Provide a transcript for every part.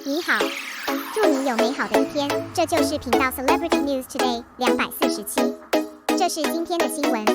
你好，祝你有美好的一天。这就是频道 Celebrity News Today 247。这是今天的新闻。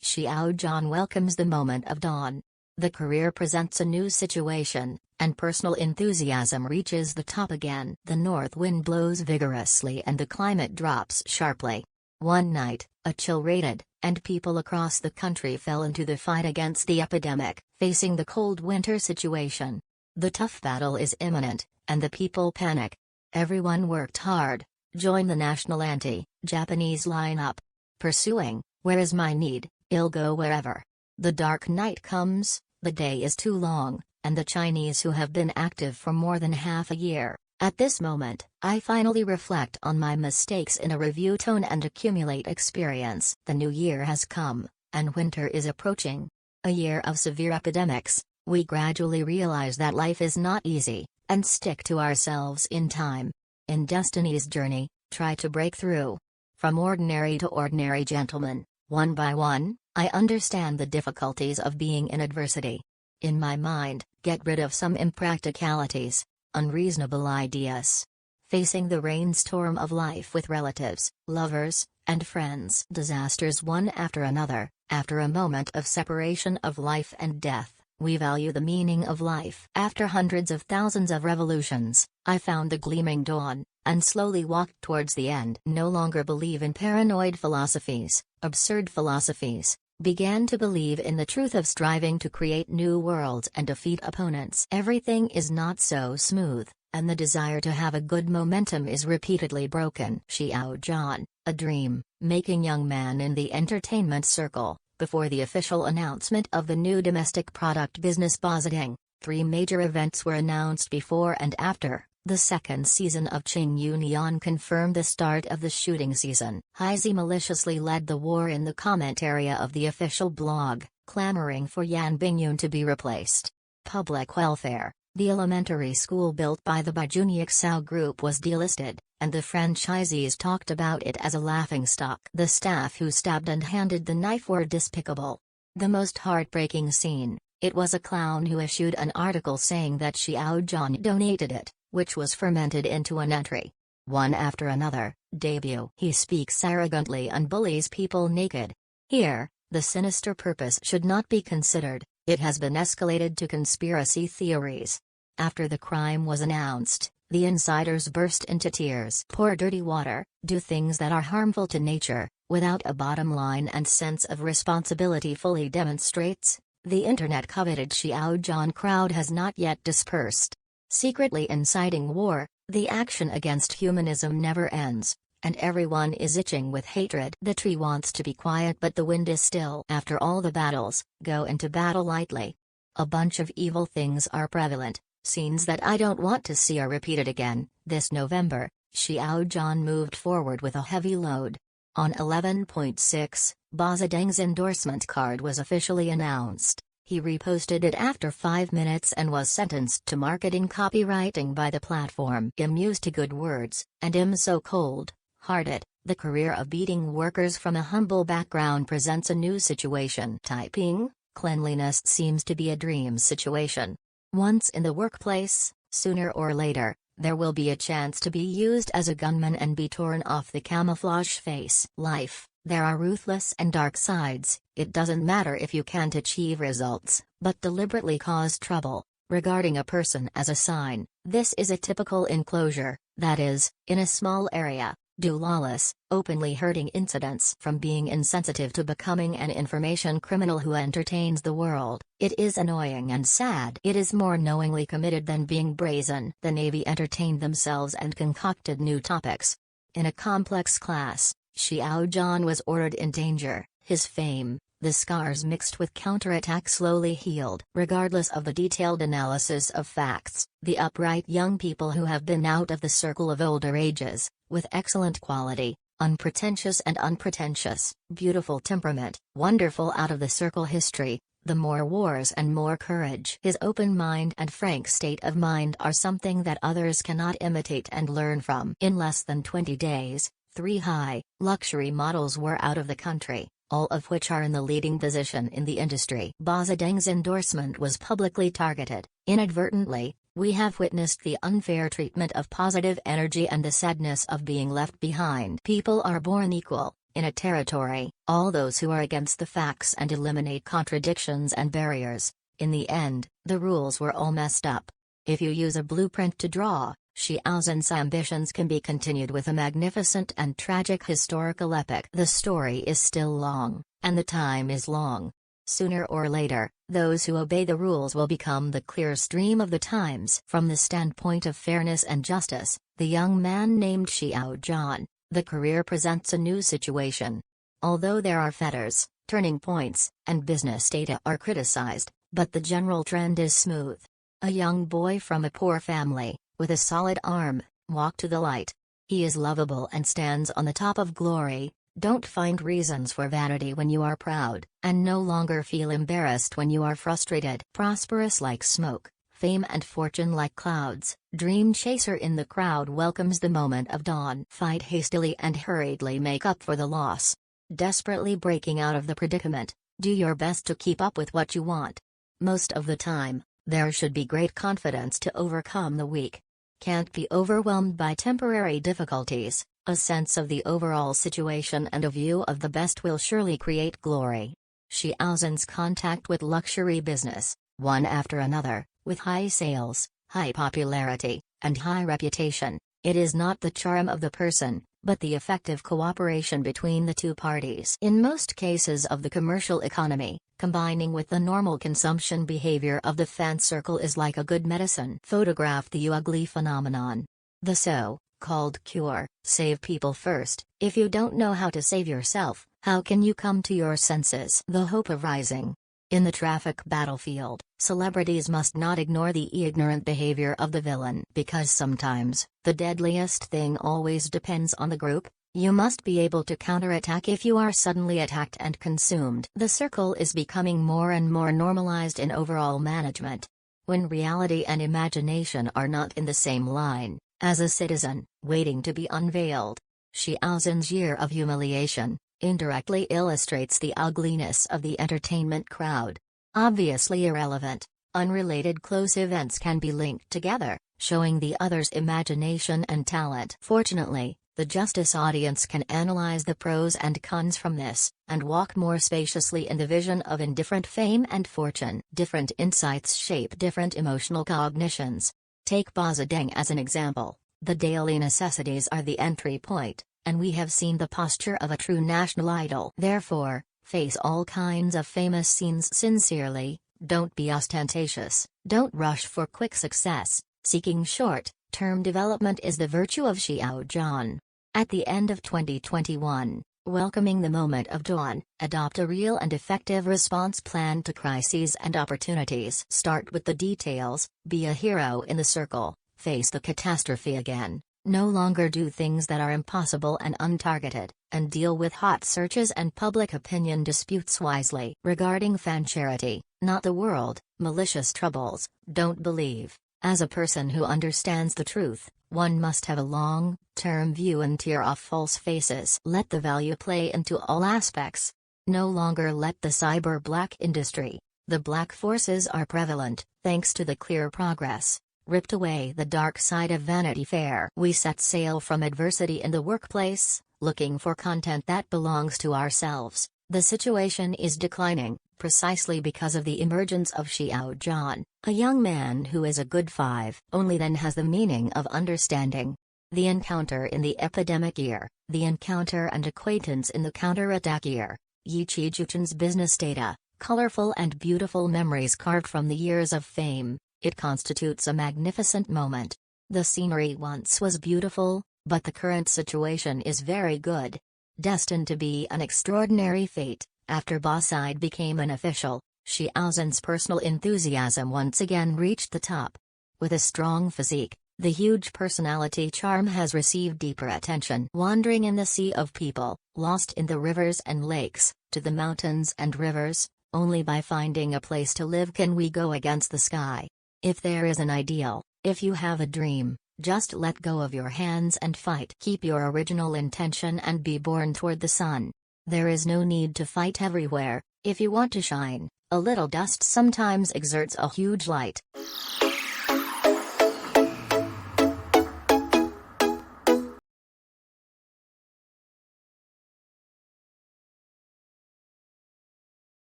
Xiao Zhan welcomes the moment of dawn. The career presents a new situation, and personal enthusiasm reaches the top again. The north wind blows vigorously and the climate drops sharply. One night, a chill raided, and people across the country fell into the fight against the epidemic, facing the cold winter situation. The tough battle is imminent, and the people panic. Everyone worked hard, joined the national anti-Japanese lineup. Pursuing, "Where is my need? I'll go wherever." The dark night comes, the day is too long, and the Chinese who have been active for more than half a year. At this moment, I finally reflect on my mistakes in a review tone and accumulate experience. The new year has come, and winter is approaching. A year of severe epidemics. We gradually realize that life is not easy, and stick to ourselves in time. In Destiny's journey, try to break through. From ordinary to ordinary gentlemen, one by one, I understand the difficulties of being in adversity. In my mind, get rid of some impracticalities, unreasonable ideas. Facing the rainstorm of life with relatives, lovers, and friends. Disasters one after another, after a moment of separation of life and death. We value the meaning of life. After hundreds of thousands of revolutions, I found the gleaming dawn, and slowly walked towards the end. No longer believe in paranoid philosophies, absurd philosophies, began to believe in the truth of striving to create new worlds and defeat opponents. Everything is not so smooth, and the desire to have a good momentum is repeatedly broken. Xiao Zhan, a dream-making young man in the entertainment circle. Before the official announcement of the new domestic product business Bosideng, 3 major events were announced before and after. The second season of Qing Nian confirmed the start of the shooting season. Heizi maliciously led the war in the comment area of the official blog, clamoring for Yan Bingyun to be replaced. Public welfare. The elementary school built by the Xiao group was delisted, and the franchisees talked about it as a laughingstock. The staff who stabbed and handed the knife were despicable. The most heartbreaking scene, it was a clown who issued an article saying that Xiao Zhan donated it, which was fermented into an entry. One after another, debut. He speaks arrogantly and bullies people naked. Here, the sinister purpose should not be considered, it has been escalated to conspiracy theories. After the crime was announced, the insiders burst into tears. Pour dirty water, do things that are harmful to nature, without a bottom line and sense of responsibility fully demonstrates. The internet coveted Xiao Zhan crowd has not yet dispersed. Secretly inciting war, the action against humanism never ends, and everyone is itching with hatred. The tree wants to be quiet but the wind is still. After all the battles, go into battle lightly. A bunch of evil things are prevalent. Scenes that I don't want to see are repeated again. This November, Xiao Zhan moved forward with a heavy load. On 11.6, Bosideng's endorsement card was officially announced. He reposted it after 5 minutes and was sentenced to marketing copywriting by the platform. "I'm used to good words, and I'm so cold-hearted." The career of beating workers from a humble background presents a new situation. Typing, cleanliness seems to be a dream situation. Once in the workplace, sooner or later, there will be a chance to be used as a gunman and be torn off the camouflage face. Life, there are ruthless and dark sides. It doesn't matter if you can't achieve results, but deliberately cause trouble. Regarding a person as a sign, this is a typical enclosure, that is, in a small area. Do lawless, openly hurting incidents. From being insensitive to becoming an information criminal who entertains the world, it is annoying and sad. It is more knowingly committed than being brazen. The Navy entertained themselves and concocted new topics. In a complex class, Xiao Zhan was ordered in danger. His fame, the scars mixed with counterattack slowly healed. Regardless of the detailed analysis of facts, the upright young people who have been out of the circle of older ages, with excellent quality, unpretentious and unpretentious, beautiful temperament, wonderful out-of-the-circle history, the more wars and more courage. His open mind and frank state of mind are something that others cannot imitate and learn from. In less than 20 days, 3 high-luxury models were out of the country, all of which are in the leading position in the industry. Bosideng's endorsement was publicly targeted, inadvertently, We have witnessed the unfair treatment of positive energy and the sadness of being left behind. People are born equal. In a territory, all those who are against the facts and eliminate contradictions and barriers. In the end, the rules were all messed up. If you use a blueprint to draw, Xiao Zhan's ambitions can be continued with a magnificent and tragic historical epic. The story is still long, and the time is long. Sooner or later, those who obey the rules will become the clear stream of the times. From the standpoint of fairness and justice, the young man named Xiao Zhan, the career presents a new situation. Although there are fetters, turning points, and business data are criticized, but the general trend is smooth. A young boy from a poor family, with a solid arm, walked to the light. He is lovable and stands on the top of glory. Don't find reasons for vanity when you are proud, and no longer feel embarrassed when you are frustrated. Prosperous like smoke, fame and fortune like clouds, dream chaser in the crowd welcomes the moment of dawn. Fight hastily and hurriedly, make up for the loss. Desperately breaking out of the predicament, do your best to keep up with what you want. Most of the time, there should be great confidence to overcome the weak. Can't be overwhelmed by temporary difficulties. A sense of the overall situation and a view of the best will surely create glory. Xiao Zhan's contact with luxury business, one after another, with high sales, high popularity, and high reputation. It is not the charm of the person, but the effective cooperation between the two parties. In most cases of the commercial economy, combining with the normal consumption behavior of the fan circle is like a good medicine. Photograph the ugly phenomenon. The so-called cure: save people first. If you don't know how to save yourself, how can you come to your senses? The hope of rising. In the traffic battlefield, celebrities must not ignore the ignorant behavior of the villain. Because sometimes, the deadliest thing always depends on the group. You must be able to counterattack if you are suddenly attacked and consumed. The circle is becoming more and more normalized in overall management. When reality and imagination are not in the same line, as a citizen, waiting to be unveiled. Xiao Zhan's year of humiliation indirectly illustrates the ugliness of the entertainment crowd. Obviously irrelevant, unrelated close events can be linked together, showing the other's imagination and talent. Fortunately, the justice audience can analyze the pros and cons from this, and walk more spaciously in the vision of indifferent fame and fortune. Different insights shape different emotional cognitions. Take Bosideng as an example. The daily necessities are the entry point, and we have seen the posture of a true national idol. Therefore, face all kinds of famous scenes sincerely, don't be ostentatious, don't rush for quick success. Seeking short-term development is the virtue of Xiao Zhan. At the end of 2021, welcoming the moment of dawn, adopt a real and effective response plan to crises and opportunities. Start with the details, be a hero in the circle, face the catastrophe again. No longer do things that are impossible and untargeted, and deal with hot searches and public opinion disputes wisely. Regarding fan charity, not the world, malicious troubles, don't believe. As a person who understands the truth, one must have a long-term view and tear off false faces. Let the value play into all aspects. No longer let the cyber black industry. The black forces are prevalent, thanks to the clear progress. Ripped away the dark side of Vanity Fair. We set sail from adversity in the workplace, looking for content that belongs to ourselves. The situation is declining, precisely because of the emergence of Xiao Zhan, a young man who is a good 5. Only then has the meaning of understanding. The encounter in the epidemic year, the encounter and acquaintance in the counterattack year. Yi Qijuchen's business data, colorful and beautiful memories carved from the years of fame. It constitutes a magnificent moment. The scenery once was beautiful, but the current situation is very good. Destined to be an extraordinary fate, after Bosideng became an official, Xiao Zhan's personal enthusiasm once again reached the top. With a strong physique, the huge personality charm has received deeper attention. Wandering in the sea of people, lost in the rivers and lakes, to the mountains and rivers, only by finding a place to live can we go against the sky. If there is an ideal, if you have a dream, just let go of your hands and fight. Keep your original intention and be born toward the sun. There is no need to fight everywhere. If you want to shine, a little dust sometimes exerts a huge light.